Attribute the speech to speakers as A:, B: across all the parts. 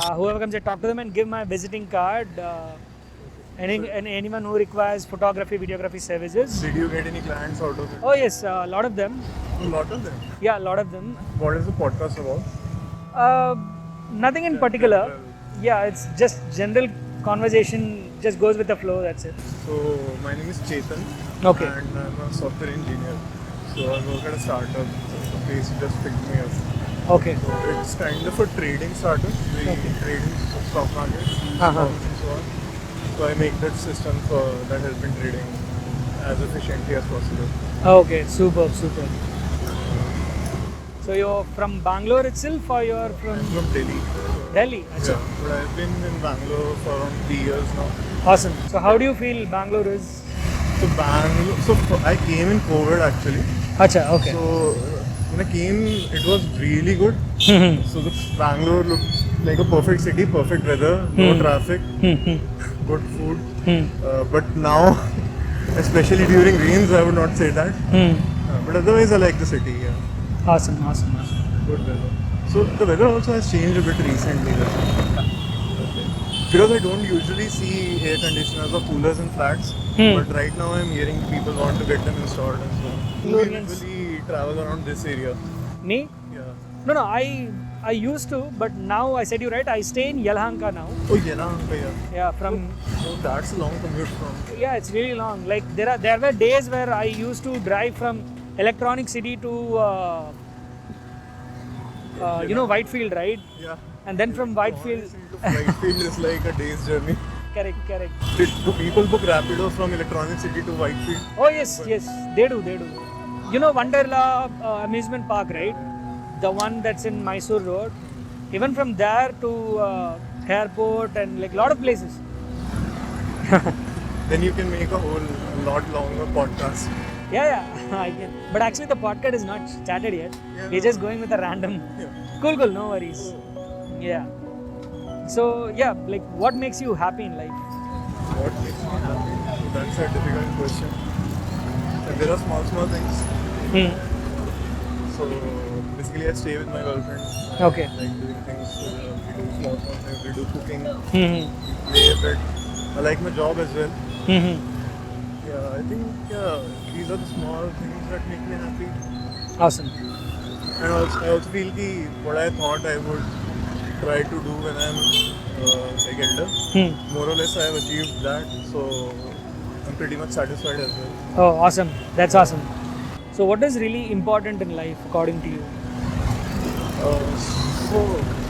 A: Whoever comes, I talk to them and give my visiting card. Anyone who requires photography, videography services.
B: Did you get any clients out of it?
A: Oh yes, a lot of them.
B: A lot of them.
A: Yeah, a lot of them.
B: What is the podcast about?
A: Uh, Nothing in particular.
B: General.
A: Yeah, it's just general conversation. Just goes with the flow. That's it.
B: So my name is Chetan.
A: Okay.
B: And I'm a software engineer. So I work at a startup. So basically just picked me up.
A: Okay.
B: So it's kind of a trading startup. We trade in stock markets,
A: Uh-huh.
B: stocks and so on. So I make that system for that help in trading as efficiently as possible.
A: Okay. Superb. So you're from Bangalore itself, or you're from
B: I'm from Delhi.
A: Delhi? Achha.
B: Yeah, but I've been in Bangalore for around 3 years now.
A: Awesome. So how do you feel Bangalore is?
B: So Bangalore, I came in COVID actually.
A: Acha. Okay.
B: So when I came, it was really good. So the Bangalore looked like a perfect city, perfect weather, no traffic, good food. But now, especially during rains, I would not say that. But otherwise, I like the city. Yeah,
A: Awesome.
B: good weather. So the weather also has changed a bit recently. Because I don't usually see air conditioners or coolers in flats, but right now I'm hearing people want to get them installed and so on. You usually travel around this area.
A: Me?
B: Yeah.
A: No. I used to, but now I said you right. I stay in Yelahanka now.
B: Oh, Yelahanka, yeah.
A: Yeah, from
B: Oh, that's a long commute from.
A: yeah, it's really long. Like there were days where I used to drive from Electronic City to Whitefield, right?
B: Yeah.
A: And then from Whitefield,
B: Whitefield is like a day's journey.
A: correct.
B: Do people book Rapido from Electronic City to Whitefield?
A: Oh yes, they do. You know Wonderla amusement park, right? The one that's in Mysore Road. Even from there to airport and like a lot of places.
B: Then you can make a whole lot longer podcast.
A: Yeah, I can. But actually, the podcast is not started yet.
B: Yeah,
A: We're just going with a random.
B: Yeah.
A: Cool, no worries. Yeah. So yeah, like what makes you happy in life?
B: What makes me happy? That's a difficult question. And there are small things. So basically, I stay with my girlfriend.
A: Okay.
B: Like doing things. We do small things. We do cooking.
A: Mm-hmm.
B: Play a bit. I like my job as well.
A: Mm-hmm.
B: Yeah, I think these are the small things that make me happy.
A: Awesome.
B: And I also feel that what I thought I would try to do when I'm like elder, more or less I have achieved that. So I'm pretty much satisfied as well.
A: Oh, awesome. That's awesome. So what is really important in life according to you?
B: So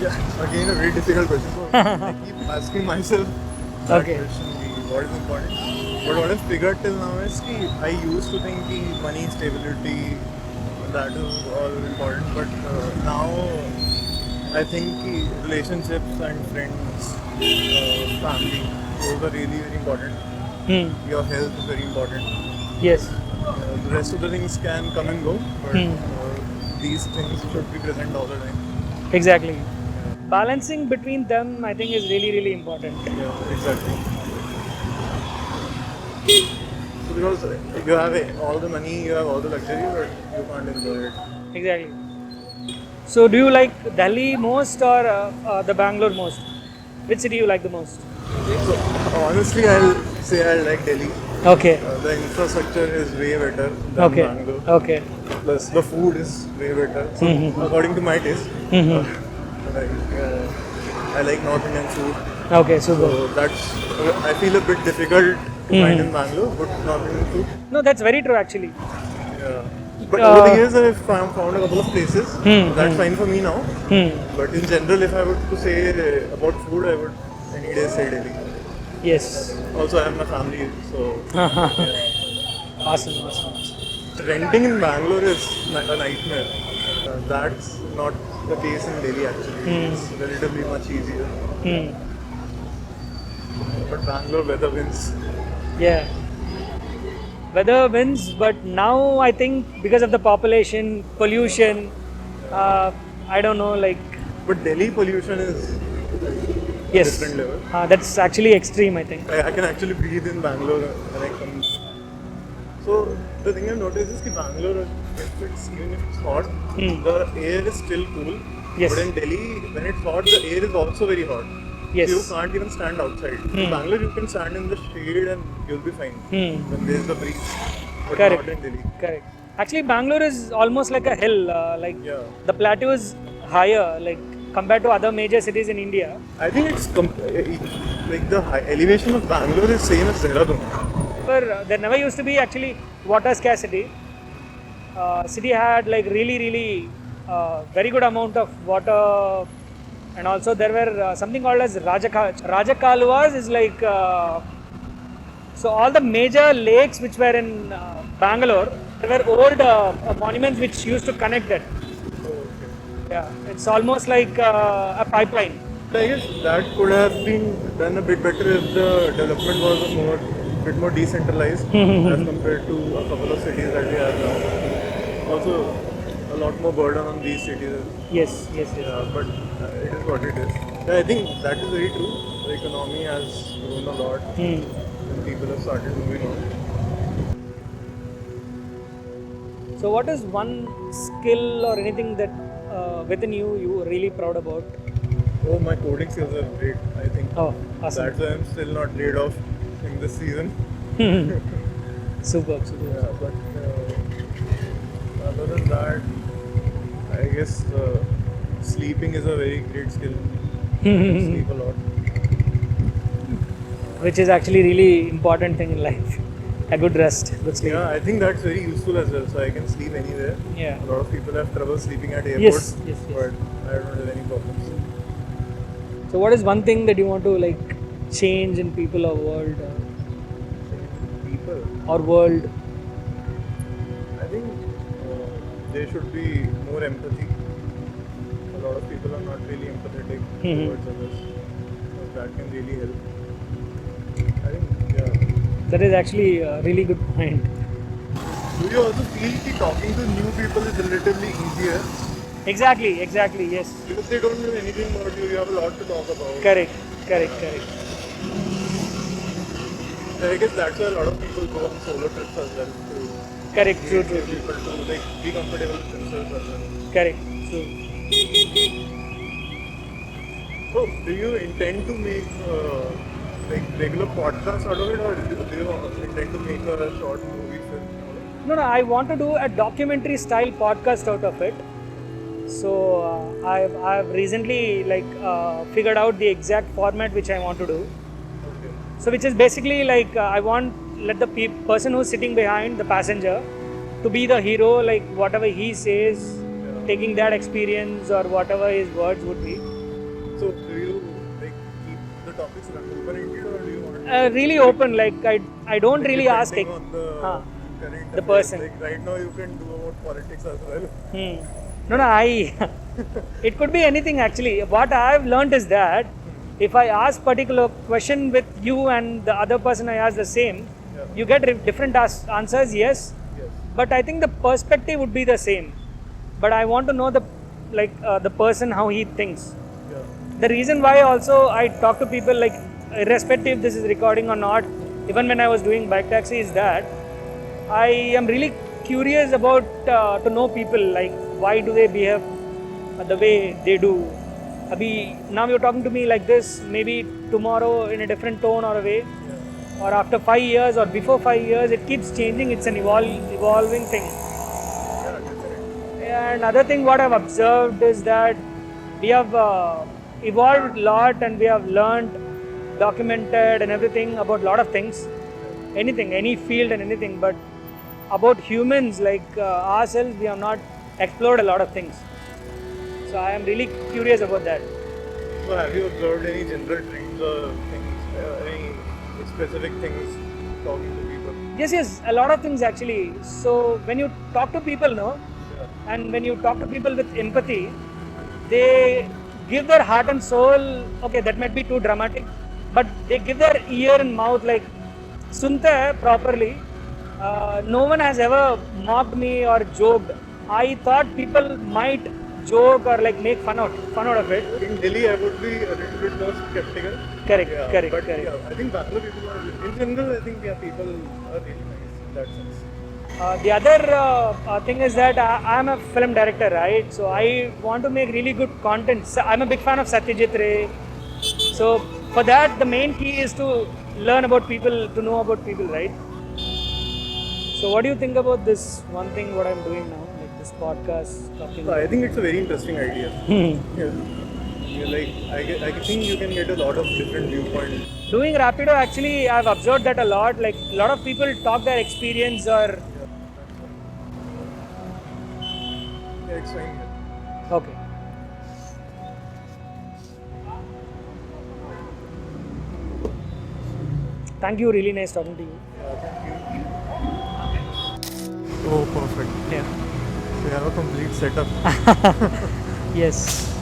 B: yeah, again a very difficult question. So I keep asking myself that
A: Okay.
B: question, what is important? But what I've figured till now is that I used to think that money, stability, that is all important. But now I think that relationships and friends, family, those are really very important. Your health is very important.
A: Yes.
B: The rest of the things can come and go, but these things should be present all the time.
A: Exactly. Balancing between them, I think, is really important.
B: Yeah, exactly. So because you have all the money, you have all the luxury, but you can't enjoy it.
A: Exactly. So do you like Delhi most or the Bangalore most? Which city you like the most?
B: So honestly, I'll say I like Delhi.
A: Okay.
B: The infrastructure is way better than
A: Okay.
B: Bangalore.
A: Okay.
B: Plus the food is way better. So according to my taste, I like North Indian food.
A: Okay. Super.
B: So that's I feel a bit difficult to find in Bangalore, but North Indian food.
A: No, that's very true actually.
B: Yeah. But over the years, I've found a couple of places. That's fine for me now. But in general, if I were to say about food, I would any day say Delhi.
A: Yes.
B: Also, I have my family, so
A: Awesome.
B: renting in Bangalore is a nightmare. That's not the case in Delhi actually. It's relatively much easier. But Bangalore weather wins.
A: Yeah. Weather wins, but now I think because of the population, pollution, I don't know, like,
B: But Delhi pollution is
A: yes.
B: different level.
A: That's actually extreme, I think.
B: I can actually breathe in Bangalore when I come. So the thing I've noticed is that Bangalore, even if it's hot, the air is still cool.
A: Yes.
B: But in Delhi, when it's hot, the air is also very hot.
A: Yes.
B: You can't even stand outside. In Bangalore, you can stand in the shade and you'll be fine. When there's the breeze. But
A: Correct.
B: not in Delhi.
A: Correct. Actually, Bangalore is almost like a hill.
B: Yeah.
A: The plateau is higher, like compared to other major cities in India.
B: I think it's like the high elevation of Bangalore is same as Dehradun.
A: But there never used to be actually water scarcity. City had like really very good amount of water, and also there were something called as Rajakaluvas is like so all the major lakes which were in Bangalore, there were old monuments which used to connect it. Yeah, it's almost like a pipeline.
B: I guess that could have been done a bit better if the development was bit more decentralized as compared to a couple of cities that we have now. Also, a lot more burden on these cities.
A: Yes.
B: Yeah, but it is what it is. Yeah, I think that is very true. The economy has grown a lot and people have started moving on.
A: So, what is one skill or anything that within you are really proud about?
B: Oh, my coding skills are great, I think.
A: Oh, awesome.
B: That's why I'm still not laid off in this season.
A: Superb.
B: Yeah, but other than that, I guess sleeping is a very great skill. Sleep a lot.
A: Which is actually really important thing in life. A good rest, good sleep.
B: Yeah, I think that's very useful as well. So I can sleep anywhere.
A: Yeah.
B: A lot of people have trouble sleeping at airports.
A: Yes.
B: But I don't have any problems.
A: So, what is one thing that you want to like change in people or world?
B: People,
A: Or world?
B: I think there should be more empathy. A lot of people are not really empathetic towards others. So that can really help. I think, yeah.
A: That is actually a really good point.
B: Do you also feel that talking to new people is relatively easier?
A: Exactly, yes.
B: Because they don't know anything about you, you have a lot to talk about.
A: Correct.
B: So I guess that's why a lot of people go on solo trips as well to
A: Correct,
B: meet
A: true.
B: new people to like be comfortable with themselves as well.
A: Correct, true.
B: So do you intend to make like regular podcasts out of it, or do you intend to make a short movie film?
A: No, I want to do a documentary style podcast out of it. So I've recently like figured out the exact format which I want to do.
B: Okay.
A: So which is basically like I want let the person who's sitting behind the passenger to be the hero, like whatever he says, taking that experience or whatever his words would be.
B: So do you like keep the topics open-ended, or do you want to
A: Really open, like I don't really ask
B: depending on the current
A: the
B: affairs?
A: person.
B: Like right now you can do about politics as well.
A: No, it could be anything actually. What I've learned is that if I ask particular question with you and the other person I ask the same, you get different answers, yes. But I think the perspective would be the same. But I want to know the person how he thinks.
B: Yeah.
A: The reason why also I talk to people like irrespective this is recording or not, even when I was doing bike taxi, is that I am really curious about to know people, like why do they behave the way they do. Now you're talking to me like this, maybe tomorrow in a different tone or a way, or after 5 years or before 5 years, it keeps changing. It's an evolving thing.
B: Yeah, definitely.
A: And another thing what I've observed is that we have evolved a lot and we have learned, documented and everything about a lot of things, anything, any field and anything, but about humans like ourselves, we have not explored a lot of things. So I am really curious about that.
B: So have you observed any general trends or things, any specific things talking to people?
A: Yes, a lot of things actually. So when you talk to people, and when you talk to people with empathy, they give their heart and soul. Okay, that might be too dramatic, but they give their ear and mouth, like sunte hai properly. No one has ever mocked me or joked. I thought people might joke or like make fun out of it.
B: In Delhi, I would be a little bit more skeptical.
A: Correct.
B: But yeah, I think Bangalore people are, in general, I think people are really nice in that sense.
A: The other thing is that I'm a film director, right? So I want to make really good content. So I'm a big fan of Satyajit Ray. So for that, the main key is to learn about people, to know about people, right? So what do you think about this one thing, what I'm doing now, like this podcast, talking?
B: I think it's a very interesting idea. Yeah. I think you can get a lot of different viewpoints.
A: Doing Rapido, actually, I've observed that a lot. Like a lot of people talk their experience or
B: Yeah, it's fine.
A: okay. Thank you. Really nice talking to you.
B: Thank you. Oh, perfect.
A: Yeah.
B: We have a complete setup.
A: Yes.